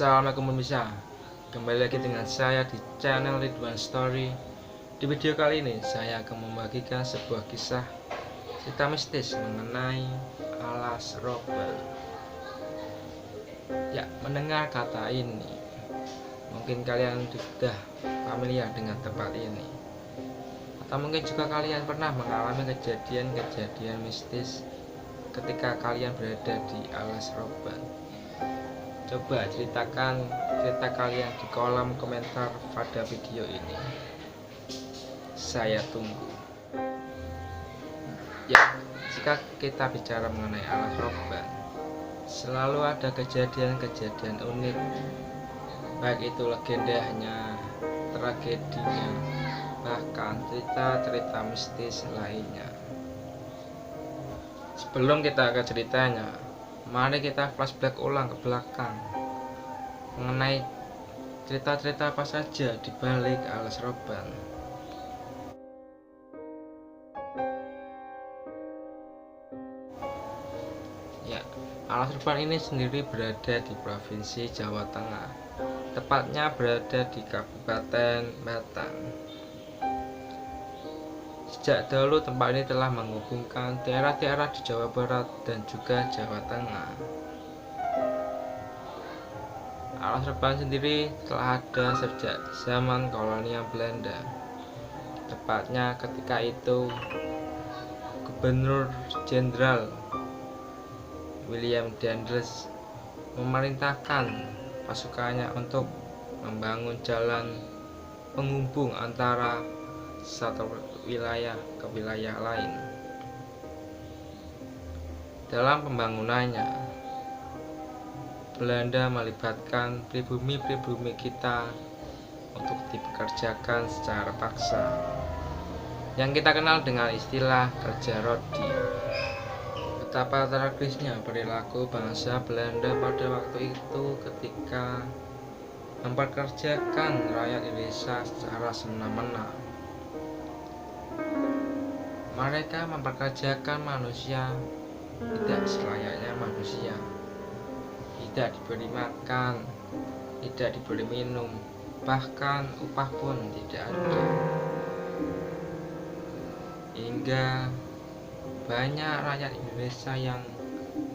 Assalamualaikum pemirsa, kembali lagi dengan saya di channel Ridwan Story. Di video kali ini saya akan membagikan sebuah kisah cerita mistis mengenai alas roban. Ya, mendengar kata ini mungkin kalian sudah familiar dengan tempat ini, atau mungkin juga kalian pernah mengalami kejadian-kejadian mistis ketika kalian berada di alas roban. Coba ceritakan cerita kalian di kolom komentar pada video ini. Saya tunggu. Ya, jika kita bicara mengenai alas roban, selalu ada kejadian-kejadian unik, baik itu legendanya, tragedinya, bahkan cerita-cerita mistis lainnya. Sebelum kita ke ceritanya, mari kita flashback ulang ke belakang mengenai cerita-cerita apa saja di balik alas roban. Ya, alas roban ini sendiri berada di Provinsi Jawa Tengah, tepatnya berada di Kabupaten Batang. Sejak dahulu tempat ini telah menghubungkan daerah-daerah di Jawa Barat dan juga Jawa Tengah. Alas roban sendiri telah ada sejak zaman kolonial Belanda. Tepatnya ketika itu Gubernur Jenderal William Daendels memerintahkan pasukannya untuk membangun jalan penghubung antara satu wilayah ke wilayah lain. Dalam pembangunannya, Belanda melibatkan pribumi-pribumi kita untuk dipekerjakan secara paksa, yang kita kenal dengan istilah kerja rodi. Betapa tragisnya perilaku bangsa Belanda pada waktu itu ketika mempekerjakan rakyat Indonesia secara semena-mena. Mereka mempekerjakan manusia tidak selayaknya manusia, tidak diberi makan, tidak diberi minum, bahkan upah pun tidak ada. Hingga banyak rakyat Indonesia yang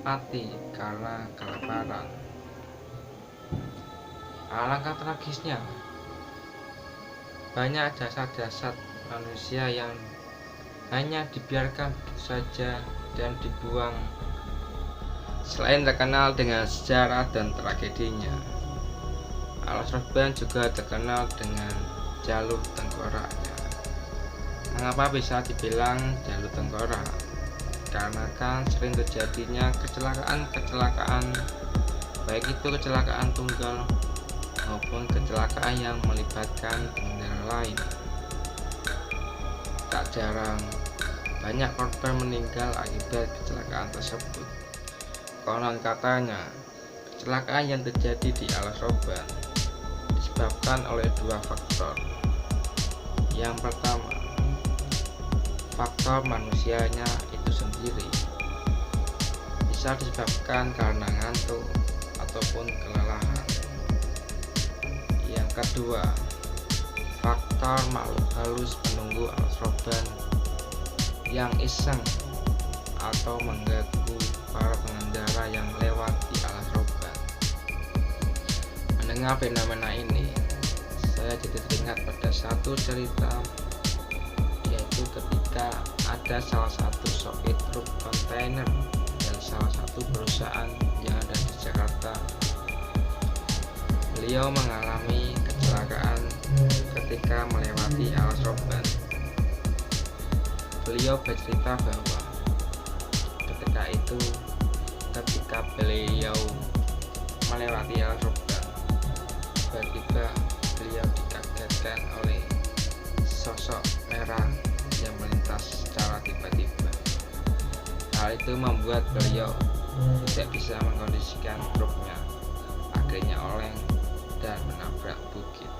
mati karena kelaparan. Alangkah tragisnya, banyak jasad-jasad manusia yang hanya dibiarkan begitu saja dan dibuang. Selain terkenal dengan sejarah dan tragedinya, alas roban juga terkenal dengan jalur tengkoraknya. Mengapa bisa dibilang jalur tengkorak? Karena kan sering terjadinya kecelakaan-kecelakaan, baik itu kecelakaan tunggal maupun kecelakaan yang melibatkan pengendara lain. Tak jarang banyak korban meninggal akibat kecelakaan tersebut. Konon katanya, kecelakaan yang terjadi di alas roban disebabkan oleh dua faktor. Yang pertama, faktor manusianya itu sendiri, bisa disebabkan karena ngantuk ataupun kelelahan. Yang kedua, faktor makhluk halus penunggu alas roban yang iseng atau mengganggu para pengendara yang lewat di alas roban. Mendengar fenomena ini, saya jadi teringat pada satu cerita, yaitu ketika ada salah satu sopir truk kontainer dari salah satu perusahaan yang ada di Jakarta. Beliau mengalami kecelakaan ketika melewati alas roban. Beliau bercerita bahwa ketika beliau melewati alas roban, tiba-tiba beliau dikagetkan oleh sosok merah yang melintas secara tiba-tiba. Hal itu membuat beliau tidak bisa mengkondisikan truknya, akhirnya oleng dan menabrak bukit.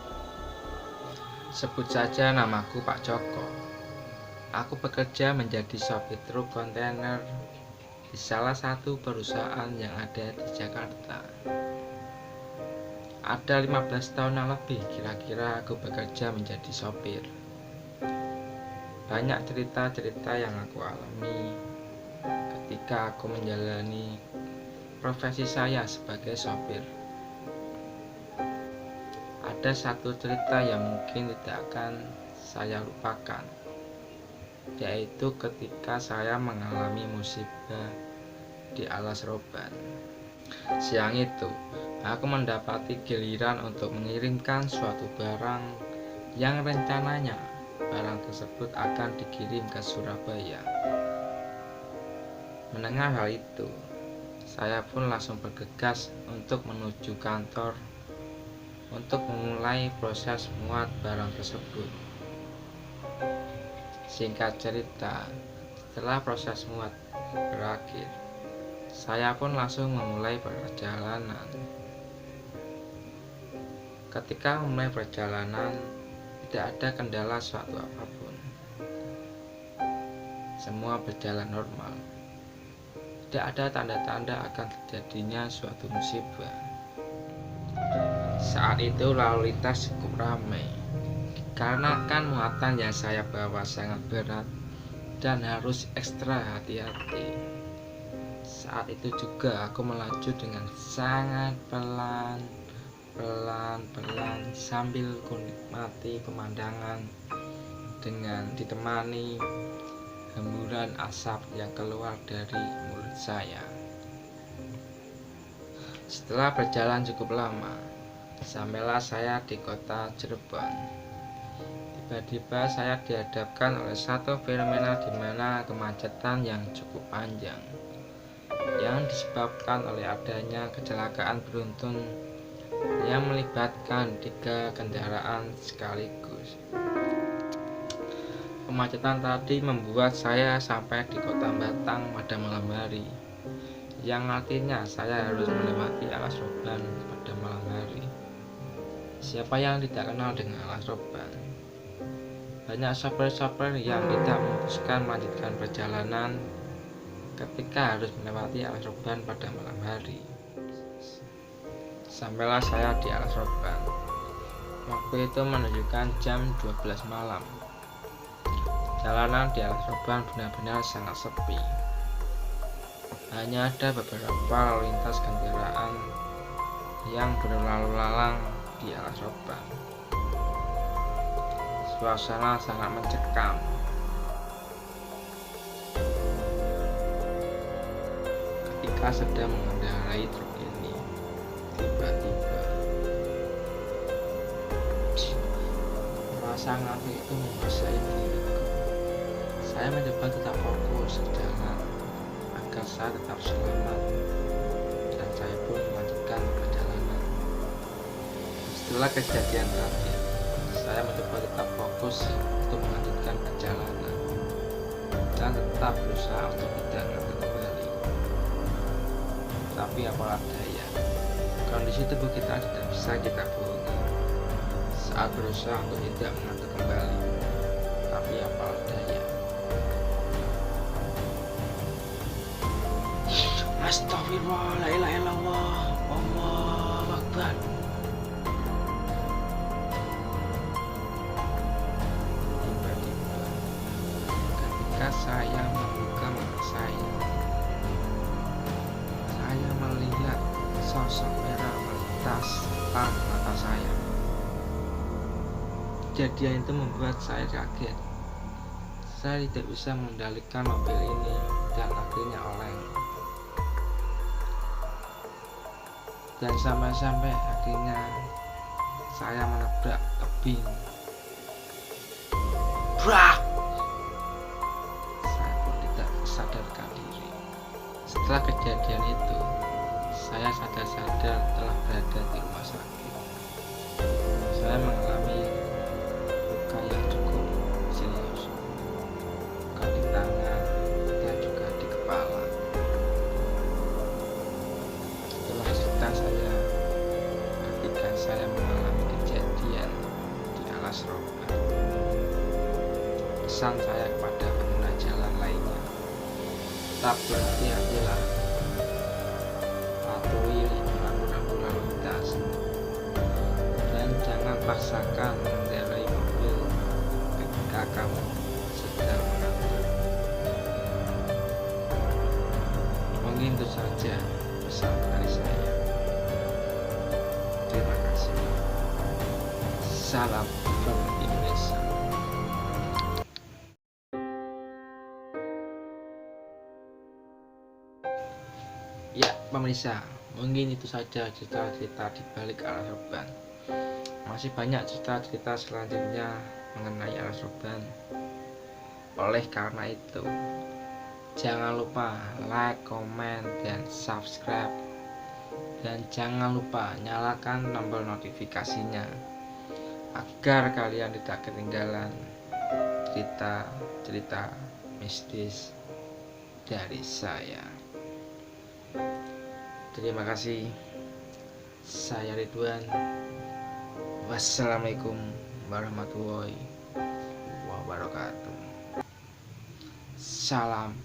Sebut saja namaku Pak Joko. Aku bekerja menjadi sopir truk kontainer di salah satu perusahaan yang ada di Jakarta. ada 15 tahun yang lebih kira-kira aku bekerja menjadi sopir. Banyak cerita-cerita yang aku alami ketika aku menjalani profesi saya sebagai sopir. Ada satu cerita yang mungkin tidak akan saya lupakan, yaitu ketika saya mengalami musibah di Alas Roban. Siang itu, aku mendapati giliran untuk mengirimkan suatu barang yang rencananya barang tersebut akan dikirim ke Surabaya. Mendengar hal itu, saya pun langsung bergegas untuk menuju kantor untuk memulai proses muat barang tersebut. Singkat cerita, setelah proses muat berakhir, saya pun langsung memulai perjalanan. Ketika memulai perjalanan, tidak ada kendala suatu apapun. Semua berjalan normal. Tidak ada tanda-tanda akan terjadinya suatu musibah. Saat itu lalu lintas cukup ramai, karena kan muatan yang saya bawa sangat berat dan harus ekstra hati-hati. Saat itu juga aku melaju dengan sangat pelan sambil menikmati pemandangan dengan ditemani hemburan asap yang keluar dari mulut saya. Setelah berjalan cukup lama, sampailah saya di kota Cirebon. Tiba-tiba saya dihadapkan oleh satu fenomena di mana kemacetan yang cukup panjang, yang disebabkan oleh adanya kecelakaan beruntun yang melibatkan 3 kendaraan sekaligus. Kemacetan tadi membuat saya sampai di kota Batang pada malam hari, yang artinya saya harus melewati Alas Roban pada malam hari. Siapa yang tidak kenal dengan Alas Roban? Banyak sopir-sopir yang tidak memutuskan melanjutkan perjalanan ketika harus melewati Alas Roban pada malam hari. Sampailah saya di Alas Roban. Waktu itu menunjukkan jam 12 malam. Jalanan di Alas Roban benar-benar sangat sepi. Hanya ada beberapa lalu lintas kendaraan yang berlalu lalang di Alas Roban. Suasana sangat mencekam. Ketika sedang mengendarai truk ini, tiba-tiba rasa ngantuk itu menguasai diriku. Saya mencoba tetap fokus berjalan agar saya tetap selamat, dan saya pun melanjutkan perjalanan. Setelah kejadian tadi, saya mencoba tetap fokus untuk melanjutkan perjalanan dan tetap berusaha untuk tidak ngantuk kembali. Tapi apalah daya, kondisi tubuh kita tidak bisa kita bohongi saat berusaha untuk tidak mengantuk kembali. Tapi apalah daya. Astagfirullah, la ilaha illallah, Allahu Akbar. Tiba-tiba ketika saya membuka mata saya melihat sosok merah melintas depan mata saya. Kejadian itu membuat saya kaget. Saya tidak bisa mengendalikan mobil ini dan akhirnya oleng. Dan sampai akhirnya saya menabrak tebing. Brak! Saya pun tidak sadarkan diri. Setelah kejadian itu, saya sadar-sadar telah berada di rumah sakit. Saya mengalami luka yang cukup serius, luka di tangan dan juga di kepala. Itulah cerita saya ketika saya mengalami kejadian di Alas Roban. Pesan saya kepada pengguna jalan lainnya, tetap berhati-hatilah, patuhi rambu-rambu lalu lintas, Jangan paksakan mengendarai mobil ketika kamu sedang mengantuk. Mungkin itu saja pesan dari saya. Terima kasih. Salam from Indonesia. Ya, pemirsa, mungkin itu saja cerita-cerita di balik Alas Roban. Masih banyak cerita-cerita selanjutnya mengenai Alas Roban. Oleh karena itu, jangan lupa like, comment, dan subscribe. Dan jangan lupa nyalakan tombol notifikasinya agar kalian tidak ketinggalan cerita-cerita mistis dari saya. Terima kasih. Saya Ridwan. Wassalamualaikum warahmatullahi wabarakatuh. Salam.